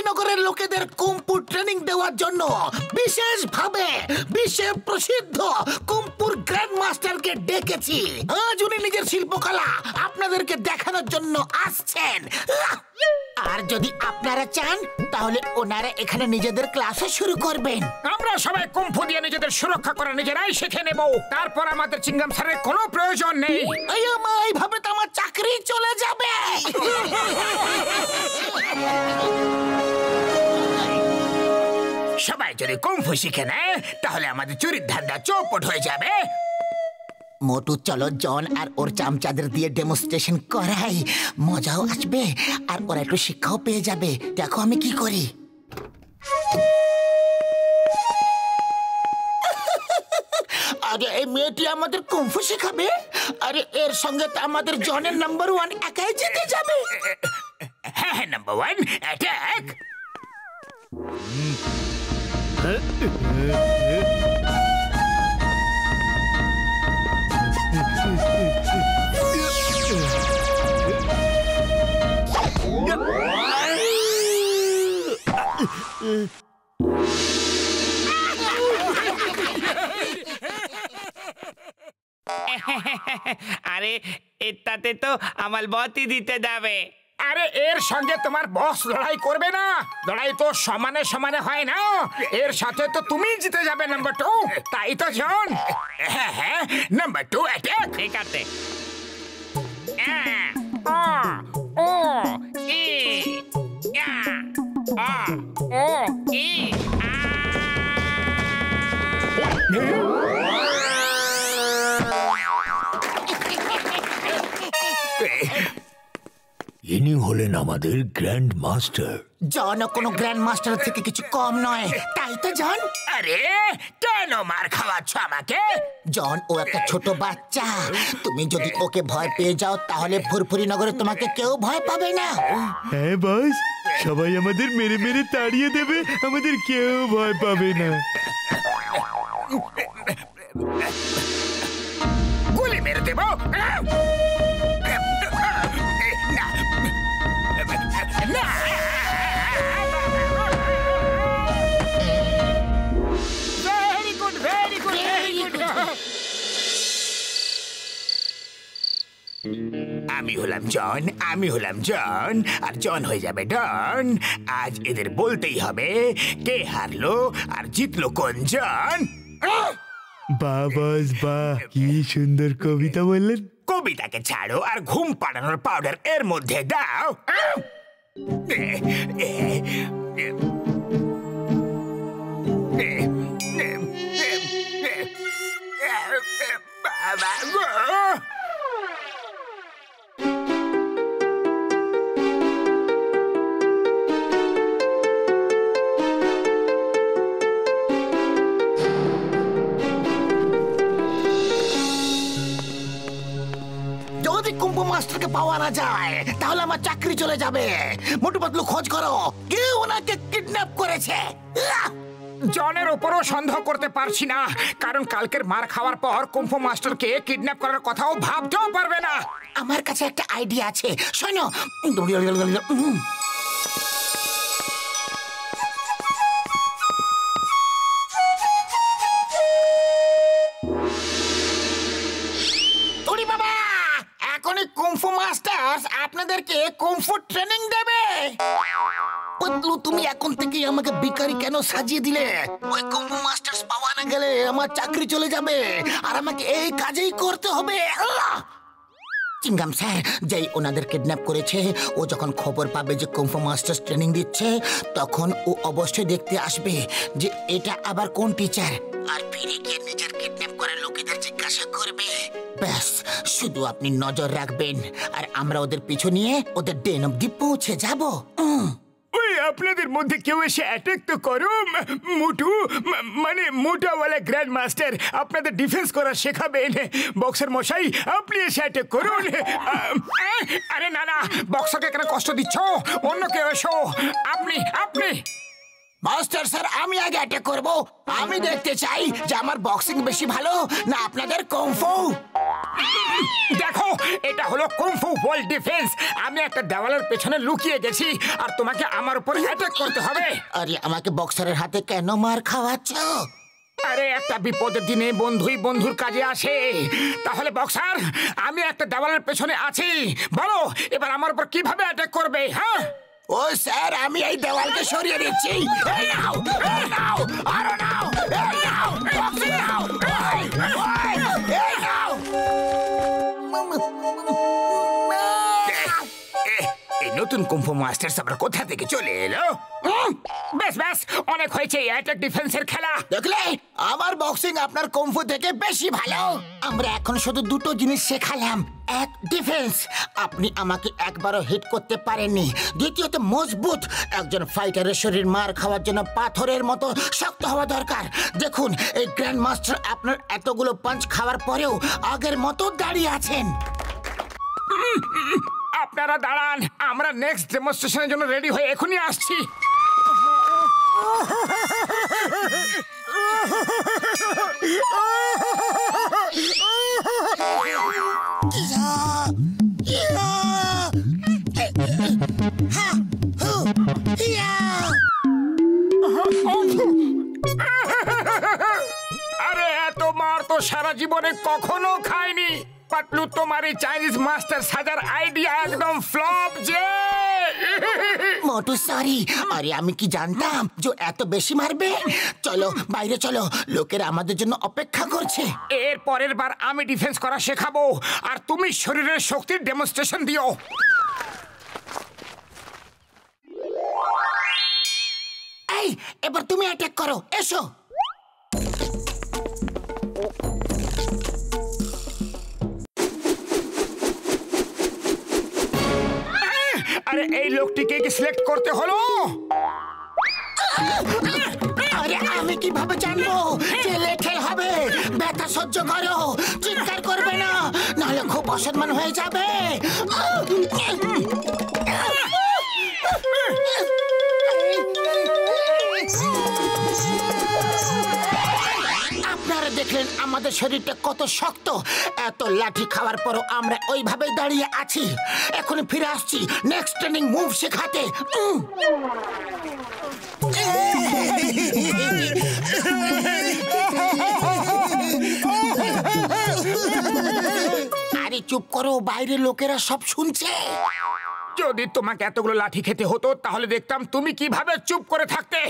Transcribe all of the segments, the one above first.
নগরের লোকেদের kung fu training দেওয়ার জন্য বিশেষভাবে বিশ্বে প্রসিদ্ধ কুম্ফুর গ্র্যান্ড মাস্টারকে ডেকেছি। আজ উনি নিজের শিল্পকলা আপনাদেরকে দেখানোর জন্য আসছেন। আর যদি আপনারা চান তাহলে ওনারা এখানে নিজেদের ক্লাসও শুরু করবেন। আমরা সবাই কুম্ফু দিয়ে নিজেদের সুরক্ষা করে নিজেরাই শিখে নেব। তারপর আমাদের চিংগাম স্যারের কোনো প্রয়োজন নেই। এইভাবে তো আমার চাকরি চলে যাবে। সবাই যদি কুম্ফু শিখে নেয় তাহলে আমাদের চুরির ধান্দা চৌপট হয়ে যাবে। মোটু চলো জন আর ওর চামচাদের দিয়ে ডেমনস্ট্রেশন করাই, মজাও আসবে আর ওরা একটু শিক্ষাও পেয়ে যাবে। দেখো আমি কি করি। আরে এই মেয়েটি আমাদের কুম্ফু শেখাবে। আরে এর সঙ্গে তো আমাদের জনের নাম্বার 1 একাই জিতে যাবে। হ্যাঁ নাম্বার 1 অ্যাটাক। আরে এটাতে তো আমার বতই দিতে যাবে। আরে এর সঙ্গে তোমার বস লড়াই করবে না। লড়াই তো সমানে সমানে হয় না। এর সাথে তো তুমি জিতে যাবে নাম্বার 2। তাই তো জন। হ্যাঁ হ্যাঁ নাম্বার 2 অ্যাটাক। ঠিক আছে। ইনি হলেন আমাদের গ্র্যান্ড মাস্টার। জন কোনো গ্র্যান্ড মাস্টার থেকে কিছু কম নয়, তাই তো জন? আরে কেন মার খাওয়াচ্ছ আমাকে? জন ও একটা ছোট বাচ্চা। তুমি যদি ওকে ভয় পেয়ে যাও তাহলে ফুরফুরি নগরে তোমাকে কেউ ভয় পাবে না। হ্যাঁ বস, সবাই আমাদের মেরে মেরে তাড়িয়ে দেবে, আমাদের কেউ ভয় পাবে না। গুলি মেরে দেব। Very good very good very good. আমি হলাম জন আর জন হয়ে যাবে ডন। আজ এদের বলতেই হবে কে হারলো আর জিতলো কোন জন। বাহ বস বাহ, কি সুন্দর কবিতা বললেন। কবিতাকে ছাড়ো আর ঘুম পাড়ানোর পাউডার এর মধ্যে দাও। বাবা গো। যদি কুম্ফু মাস্টারকে পাওয়া না যায় তাহলে আমার চাকরি চলে যাবে। মোটু পাতলু খোঁজ করো, কে ওনাকে কিডন্যাপ করেছে। জনের উপরও সন্দেহ করতে পারছি না, কারণ কালকের মার খাওয়ার পর কুম্ফু মাস্টারকে কিডন্যাপ করার কথাও ভাবতেও পারবে না। আমার কাছে একটা আইডিয়া আছে, শোনো। এখনই কুম্ফু মাস্টার্স আপনাদেরকে কুম্ফু ট্রেনিং দেবে। পতলু, তুমি এখন থেকে আমাকে ভিখারি কেন সাজিয়ে দিলে? ওই কুম্ফু মাস্টার্স পাওয়া না গেলে আমার চাকরি চলে যাবে আর আমাকে এই কাজেই করতে হবে। চিংগাম স্যার যেই ওনাদের কিডন্যাপ করেছে, ও যখন খবর পাবে যে কুম্ফু মাস্টার্স ট্রেনিং দিচ্ছে, তখন ও অবশ্যই দেখতে আসবে যে এটা আবার কোন টিচার, আর ফিরে গিয়ে নিজের কিডন্যাপ করা লোকেদের জিজ্ঞাসা করবে। ব্যাস, শুধু আপনি নজর রাখবেন আর আমরা ওদের পিছু নিয়ে ওদের ডেন অবধি পৌঁছে যাব। ওই আপনাদের মধ্যে কেউ এসে অ্যাটাক তো করো। মোটু মানে মোটাওয়ালা গ্র্যান্ড মাস্টার আপনাদের ডিফেন্স করা শেখাবেন। বক্সার মশাই আপনি এসে অ্যাটাক করুন। আরে না না, বক্সারকে কেন কষ্ট দিচ্ছ? অন্য কেউ এসো। আপনি আপনি মাস্টার স্যার, আমি আগে অ্যাটাক করব। আমি দেখতে চাই যে আমার বক্সিং বেশি ভালো না আপনাদের কুম্ফু। দেখো, এটা হলো কুম্ফু ডাবল ডিফেন্স। আমি একটা দেওয়ালের পেছনে লুকিয়ে গেছি আর তোমাকে আমার উপর অ্যাটাক করতে হবে। আরে আমাকে বক্সারের হাতে কেন মার খাওয়াচ্ছ? আরে একটা বিপদের দিনে বন্ধুই বন্ধুর কাজে আসে। তাহলে বক্সার, আমি একটা দেওয়ালের পেছনে আছি, বলো এবার আমার উপর কিভাবে অ্যাটাক করবে? হ্যাঁ ও স্যার, আমি এই দেওয়ালকে সরিয়ে দিচ্ছি। এই নাও, এই নাও, আরো নাও, এই নাও, বক্সিং নাও, এই নাও। এই নতুন কুম্ফু মাস্টার্স আবার কোথা থেকে চলে এলো? বেশ বেশ, অনেক হয়েছে অ্যাটাক ডিফেন্সের খেলা। দেখলে, আমার বক্সিং আপনার কুম্ফু থেকে বেশি ভালো। আমরা এখন শুধু দুটো জিনিস শেখালাম। এক, ডিফেন্স, আপনি আমাকে একবারও হিট করতে পারেননি। দ্বিতীয়ত, মজবুত। একজন ফাইটারের শরীর মার খাওয়ার জন্য পাথরের মতো শক্ত হওয়া দরকার। দেখুন, এই গ্র্যান্ড মাস্টার আপনার এতগুলো পাঞ্চ খাওয়ার পরেও আগের মতো দাঁড়িয়ে আছেন। আপনারা দাঁড়ান, আমরা নেক্সট ডেমনস্ট্রেশনের জন্য রেডি হয়ে এখনই আসছি। আরে এত মার তো সারা জীবনে কখনো খাইনি। পাতলু, তোমার এই চাইনিজ মাস্টার সাজার আইডিয়া একদম ফ্লপ যে। মোটু সরি, আরে আমি কি জানতাম যে এত বেশি মারবে। চলো বাইরে চলো, লোকেরা আমাদের জন্য অপেক্ষা করছে। এর পরের বার আমি ডিফেন্স করা শেখাবো আর তুমি শরীরের শক্তির ডেমনস্ট্রেশন দিও। এই, এবার তুমি অ্যাটাক করো, এসো। আরে এই লোকটিকে কি সিলেক্ট করতে হলো? আরে আমি কিভাবে জানবো যে লেখে হবে? ব্যথা সহ্য করো, চিৎকার করবে না, নাহলে খুব অসম্মান হয়ে যাবে। আপনারা দেখলেন আমাদের শরীরটা কত শক্ত। এত লাঠি খাওয়ার পরও আমরা ওইভাবেই দাঁড়িয়ে আছি। এখন ফিরে আসছি নেক্সট ট্রেনিং মুভ শেখাতে। আরে চুপ করো, বাইরের লোকেরা সব শুনছে। যদি তোমাকে এতগুলো লাঠি খেতে হতো তাহলে দেখতাম তুমি কিভাবে চুপ করে থাকতে।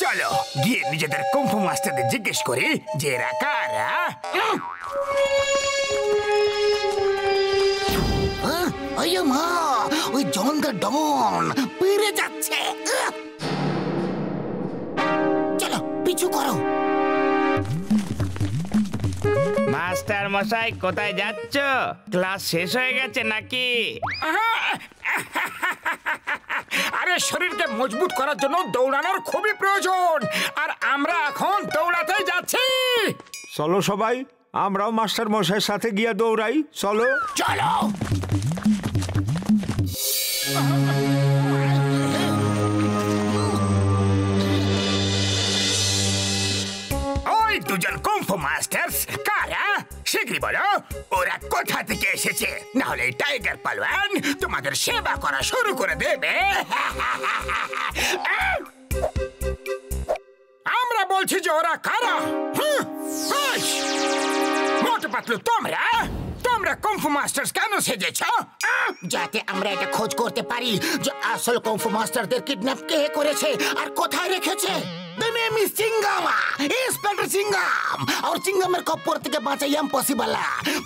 চলো গিয়ে নিজেদের কুম্ফু মাস্টারদের জিজ্ঞেস করি যে এরা কারা। ওই মা, ওই জন দ্য ডন পেরে যাচ্ছে। চলো পিছু করো। মাস্টার মশাই, কোথায় যাচ্ছ? ক্লাস শেষ হয়ে গেছে নাকি? আরে শরীরকে মজবুত করার জন্য দৌড়ানোর খুবই প্রয়োজন, আর আমরা এখন দৌড়াতে যাচ্ছি। চলো সবাই, আমরাও মাস্টার মশাইয়ের সাথে গিয়ে দৌড়াই। চলো চলো। ওই দুজন কুম্ফু মাস্টার্স কারা? শীঘ্রই বলো, ওরা কোথা থেকে এসেছে, না হলে টাইগার পালওয়ান তোমাদের সেবা করা শুরু করে দেবে। আমরা বলছি যে ওরা কারা। মোটু পাতলু, তোমরা তোমরা কুম্ফু মাস্টার্স কেন সেজেছ? যাতে আমরা এটা খোঁজ করতে পারি যে আসল কুম্ফু মাস্টারদের কিডন্যাপ কে করেছে আর কোথায় রেখেছে। The name is Chingama, Inspector Chingam. और चिंगमेर कपूर থেকে বাঁচা ইম্পসিবল,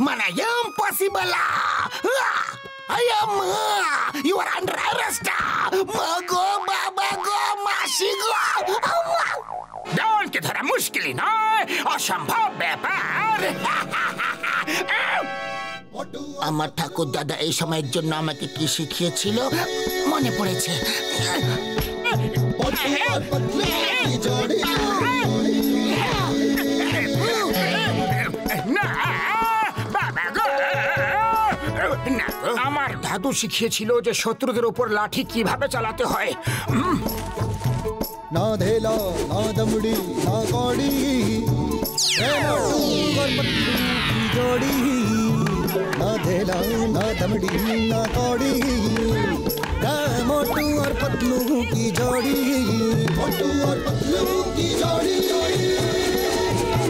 মানে impossible. I am, you are under arrest. মাগো বাবা গো, মাসি গো। ডনকে ধরা মুশকিলই নয়, অসম্ভব ব্যাপার। আমার ঠাকুর দাদা এই সময়ের জন্য আমাকে কি শিখিয়েছিল মনে পড়েছে। না বাবা গো, না, আমার দাদু শিখিয়েছিল যে শত্রুদের উপর লাঠি কিভাবে চালাতে হয়। ना धेला ना दमड़ी ना कौड़ी जोड़ी ना धेला ना दमड़ी ना कौड़ी मोटू और पतलू की जोड़ी मोटू और पतलू की जोड़ी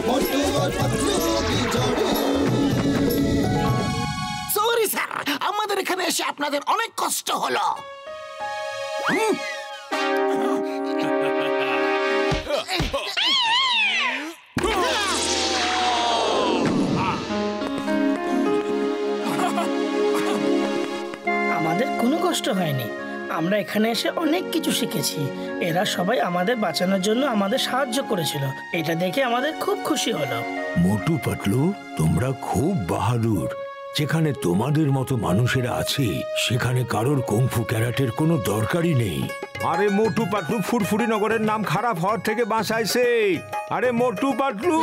मोटू और पतलू की जोड़ी। সরি স্যার, আমাদের এখানে এসে আপনাদের অনেক কষ্ট হলো। আমাদের কোনো কষ্ট হয়নি, আমরা এখানে এসে অনেক কিছু শিখেছি। এরা সবাই আমাদের বাঁচানোর জন্য আমাদের সাহায্য করেছিল, এটা দেখে আমাদের খুব খুশি হলো। মোটু পাতলু, তোমরা খুব বাহাদুর। যেখানে তোমাদের মতো মানুষেরা আছে সেখানে কারোর কুংফু ক্যারাটের কোনো দরকারই নেই। আরে মোটু পাতলু ফুরফুরি নগরের নাম খারাপ হওয়ার থেকে বাঁচাইছে। আরে মোটু পাতলু